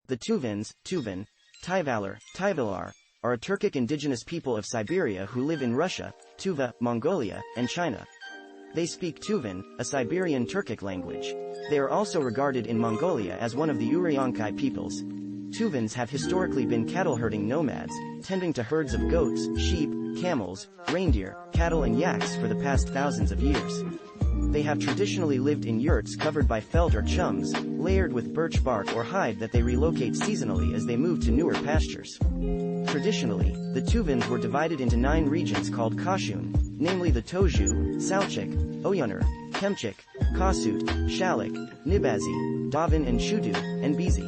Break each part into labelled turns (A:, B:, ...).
A: The Tuvans, Tuvan, Tyvalar, Tyvalar, are a Turkic indigenous people of Siberia who live in Russia, Tuva, Mongolia, and China. They speak Tuvan, a Siberian Turkic language. They are also regarded in Mongolia as one of the Uriankai peoples. Tuvans have historically been cattle-herding nomads, tending to herds of goats, sheep, camels, reindeer, cattle and yaks for the past thousands of years. They have traditionally lived in yurts covered by felt or chums, layered with birch bark or hide that they relocate seasonally as they move to newer pastures. Traditionally, the Tuvans were divided into 9 regions called Kashun, namely the Toju, Salchik, Oyuner, Kemchik, Kasut, Shalik, Nibazi, Davin and Shudu, and Bizi.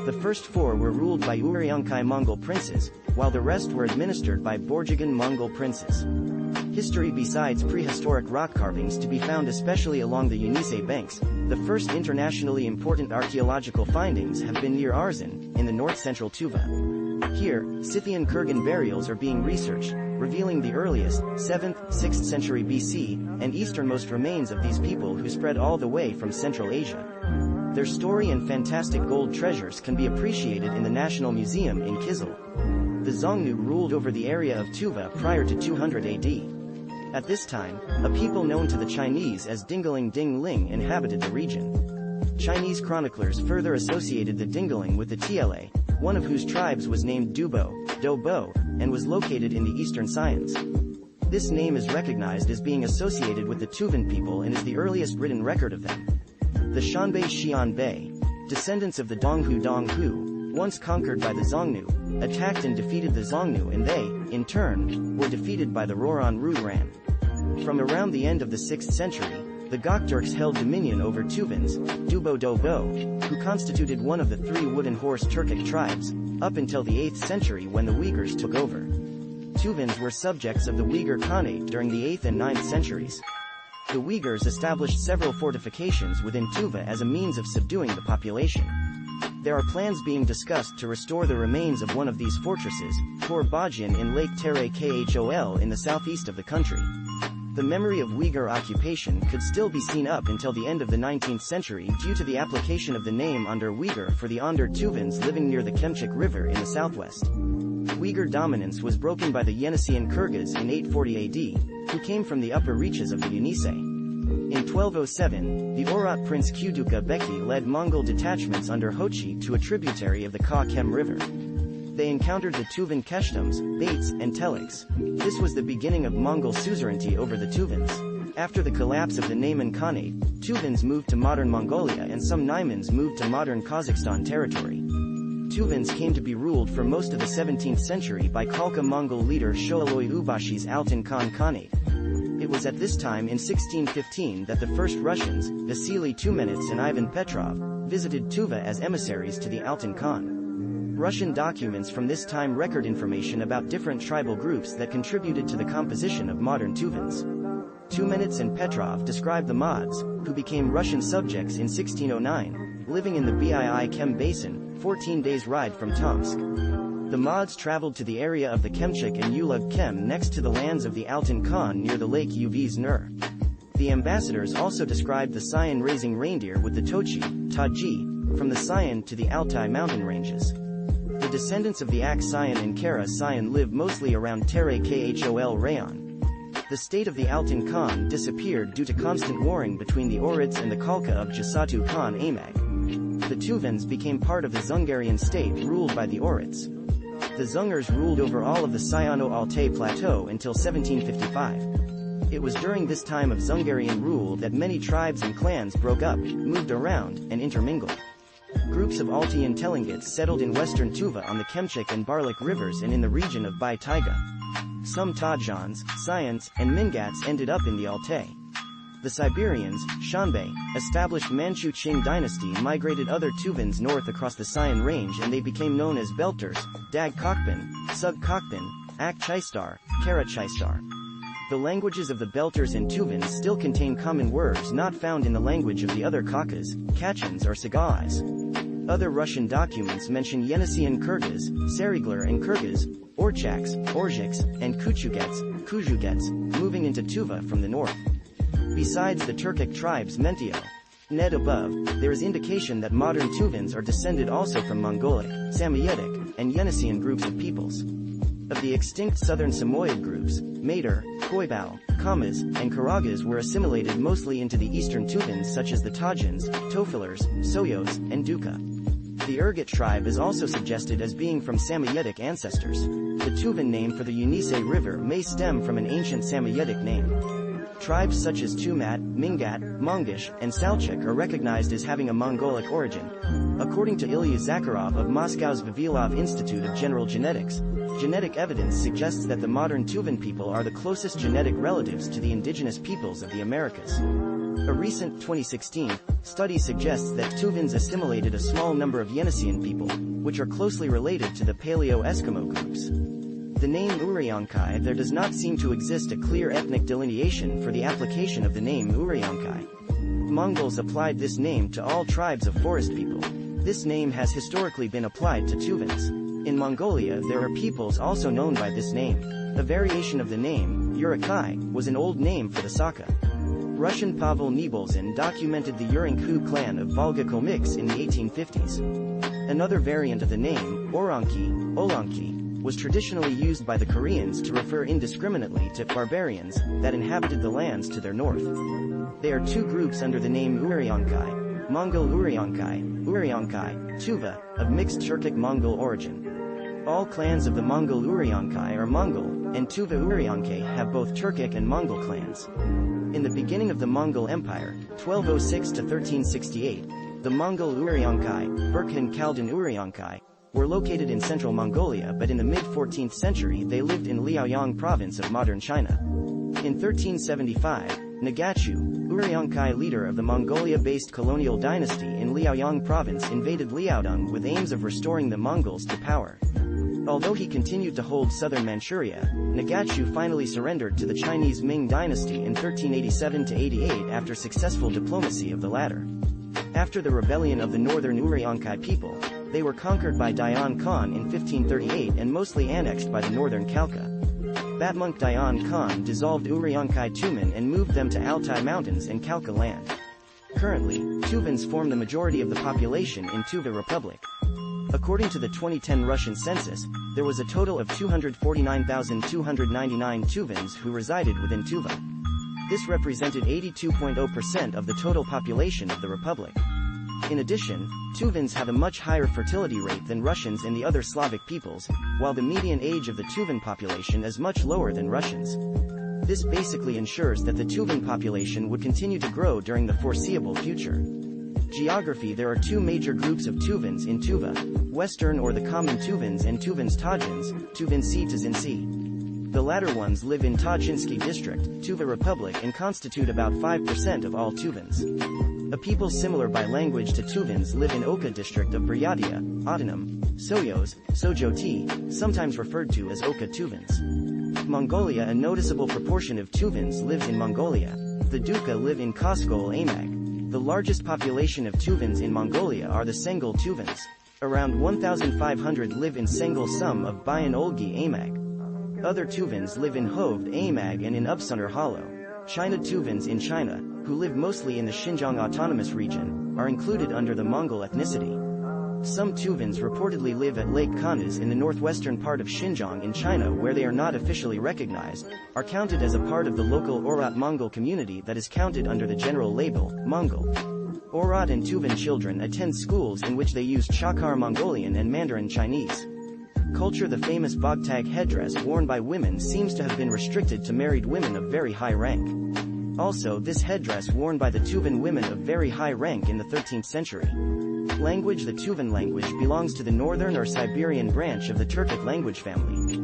A: The first 4 were ruled by Uriankai Mongol princes, while the rest were administered by Borjigin Mongol princes. History. Besides prehistoric rock carvings to be found especially along the Yenisei banks, the first internationally important archaeological findings have been near Arzin, in the north-central Tuva. Here, Scythian Kurgan burials are being researched, revealing the earliest, 7th, 6th century BC, and easternmost remains of these people who spread all the way from Central Asia. Their story and fantastic gold treasures can be appreciated in the National Museum in Kizil. The Xiongnu ruled over the area of Tuva prior to 200 AD. At this time, a people known to the Chinese as Dingaling Ding Ling inhabited the region. Chinese chroniclers further associated the Dingaling with the Tla, one of whose tribes was named Dubo, Dobo, and was located in the eastern Xians. This name is recognized as being associated with the Tuvan people and is the earliest written record of them. The Shanbei Xianbei, descendants of the Donghu, once conquered by the Xiongnu, attacked and defeated the Xiongnu and they, in turn, were defeated by the Roran Ruran. From around the end of the 6th century, the Gokturks held dominion over Tuvans, Dubo Dobo, who constituted one of the 3 wooden horse Turkic tribes, up until the 8th century when the Uyghurs took over. Tuvans were subjects of the Uyghur Khanate during the 8th and 9th centuries. The Uyghurs established several fortifications within Tuva as a means of subduing the population. There are plans being discussed to restore the remains of one of these fortresses, Tor Bajin in Lake Tere Khol in the southeast of the country. The memory of Uyghur occupation could still be seen up until the end of the 19th century due to the application of the name Under Uyghur for the Onder Tuvans living near the Kemchik River in the southwest. Uyghur dominance was broken by the Yeniseian Kyrgyz in 840 AD, who came from the upper reaches of the Yenisei. In 1207, the Oirat prince Kuduka Beki led Mongol detachments under Hochi to a tributary of the Ka-Kem River. They encountered the Tuvan Keshtums, Bates, and Teliks. This was the beginning of Mongol suzerainty over the Tuvans. After the collapse of the Naiman Khanate, Tuvans moved to modern Mongolia and some Naimans moved to modern Kazakhstan territory. Tuvans came to be ruled for most of the 17th century by Khalkha Mongol leader Shoaloi Ubashi's Altan Khan Khanate. It was at this time in 1615 that the first Russians, Vasily Tumenets and Ivan Petrov, visited Tuva as emissaries to the Altan Khan. Russian documents from this time record information about different tribal groups that contributed to the composition of modern Tuvans. Tumenets and Petrov describe the Mods, who became Russian subjects in 1609, living in the Bii Kem Basin, 14 days' ride from Tomsk. The Mods traveled to the area of the Kemchik and Ulug Kem next to the lands of the Altan Khan near the lake Uvs Nur. The ambassadors also described the Sayan raising reindeer with the Tochi, Taji, from the Sayan to the Altai mountain ranges. The descendants of the Ak Sayan and Kara Sayan live mostly around Tere Khol Rayon. The state of the Altan Khan disappeared due to constant warring between the Orids and the Khalkha of Jasatu Khan Amag. The Tuvans became part of the Zungarian state ruled by the Orids. The Zungars ruled over all of the Sayano-Altai plateau until 1755. It was during this time of Zungarian rule that many tribes and clans broke up, moved around, and intermingled. Groups of Altai and Telengits settled in western Tuva on the Kemchik and Barlik rivers and in the region of Bai Taiga. Some Tajans, Sayans, and Mingats ended up in the Altai. The Siberians, Shanbei, established Manchu Qing dynasty migrated other Tuvans north across the Sayan range and they became known as Belters, Dag Kokbin, Sug Kokbin, Ak Chaistar, Kara Chaistar. The languages of the Belters and Tuvans still contain common words not found in the language of the other Khakas, Kachins or Sagais. Other Russian documents mention Yeniseian Kyrgyz, Sarigler and Kyrgyz, Orchaks, Orziks, and Kuzhugets, moving into Tuva from the north. Besides the Turkic tribes Mentio, Net above, there is indication that modern Tuvans are descended also from Mongolic, Samoyedic, and Yeniseian groups of peoples. Of the extinct southern Samoyed groups, Mater, Khoibal, Kamas, and Karagas were assimilated mostly into the eastern Tuvans such as the Tajins, Tofilers, Soyos, and Duka. The Urgut tribe is also suggested as being from Samoyedic ancestors. The Tuvan name for the Yenisei River may stem from an ancient Samoyedic name. Tribes such as Tumat, Mingat, Mongish, and Salchuk are recognized as having a Mongolic origin. According to Ilya Zakharov of Moscow's Vavilov Institute of General Genetics, genetic evidence suggests that the modern Tuvan people are the closest genetic relatives to the indigenous peoples of the Americas. A recent 2016 study suggests that Tuvans assimilated a small number of Yeniseian people, which are closely related to the Paleo-Eskimo groups. The name Uriyangkai. There does not seem to exist a clear ethnic delineation for the application of the name Uriyangkai. Mongols applied this name to all tribes of forest people. This name has historically been applied to Tuvans. In Mongolia there are peoples also known by this name. A variation of the name, Urikai, was an old name for the Saka. Russian Pavel Nebelzin documented the Urinkhu clan of Volga Kalmyks in the 1850s. Another variant of the name, Olanki, was traditionally used by the Koreans to refer indiscriminately to barbarians that inhabited the lands to their north. There are two groups under the name Uriyangkai, Mongol Uriyangkai, Tuva, of mixed Turkic-Mongol origin. All clans of the Mongol Uriyangkai are Mongol, and Tuva Uriyangkai have both Turkic and Mongol clans. In the beginning of the Mongol Empire, 1206 to 1368, the Mongol Uriyangkai, Burkhan Khaldan Uriyangkai, were located in central Mongolia, but in the mid-14th century they lived in Liaoyang province of modern China. In 1375, Nagachu, Uriyangkai leader of the Mongolia-based colonial dynasty in Liaoyang province, invaded Liaodong with aims of restoring the Mongols to power. Although he continued to hold southern Manchuria, Nagachu finally surrendered to the Chinese Ming dynasty in 1387–88 after successful diplomacy of the latter. After the rebellion of the northern Uriyangkai people, they were conquered by Dayan Khan in 1538 and mostly annexed by the northern Khalkha. Batmonk Dayan Khan dissolved Uriyangkai Tumen and moved them to Altai Mountains and Khalkha land. Currently, Tuvans form the majority of the population in Tuva Republic. According to the 2010 Russian census, there was a total of 249,299 Tuvans who resided within Tuva. This represented 82.0% of the total population of the republic. In addition, Tuvans have a much higher fertility rate than Russians and the other Slavic peoples, while the median age of the Tuvan population is much lower than Russians. This basically ensures that the Tuvan population would continue to grow during the foreseeable future. Geography. There are two major groups of Tuvans in Tuva, Western or the common Tuvans and Tuvans Tajins, Tuvinsi to Zinsi. The latter ones live in Tajinsky district, Tuva Republic, and constitute about 5% of all Tuvans. A people similar by language to Tuvans live in Oka district of Buryatia, Autonom, Soyos, Sojoti, sometimes referred to as Oka Tuvans. Mongolia. A noticeable proportion of Tuvans lives in Mongolia. The Duka live in Koskol Amag. The largest population of Tuvans in Mongolia are the Sengel Tuvans. Around 1,500 live in Sengel Sum of Bayan Olgi Amag. Other Tuvans live in Hovd Amag and in Ubsuner Hollow. China. Tuvans in China, who live mostly in the Xinjiang Autonomous Region, are included under the Mongol ethnicity. Some Tuvans reportedly live at Lake Kanaz in the northwestern part of Xinjiang in China, where they are not officially recognized, are counted as a part of the local Oirat Mongol community that is counted under the general label, Mongol. Oirat and Tuvan children attend schools in which they use Chakar Mongolian and Mandarin Chinese. Culture. The famous Bogtag headdress worn by women seems to have been restricted to married women of very high rank. Also, this headdress worn by the Tuvan women of very high rank in the 13th century. Language. The Tuvan language belongs to the northern or Siberian branch of the Turkic language family.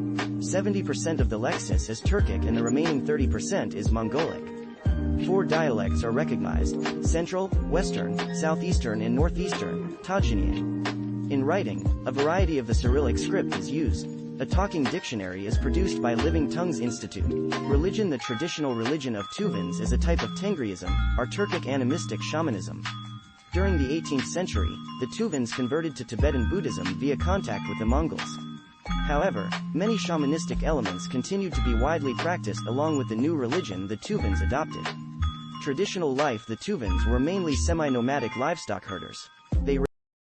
A: 70% of the lexis is Turkic and the remaining 30% is Mongolic. 4 dialects are recognized: Central, Western, Southeastern and Northeastern, Tajinian. In writing, a variety of the Cyrillic script is used. A talking dictionary is produced by Living Tongues Institute. Religion. The traditional religion of Tuvans is a type of Tengriism, or Turkic animistic shamanism. During the 18th century, the Tuvans converted to Tibetan Buddhism via contact with the Mongols. However, many shamanistic elements continued to be widely practiced along with the new religion the Tuvans adopted. traditional life the Tuvans were mainly semi-nomadic livestock herders. They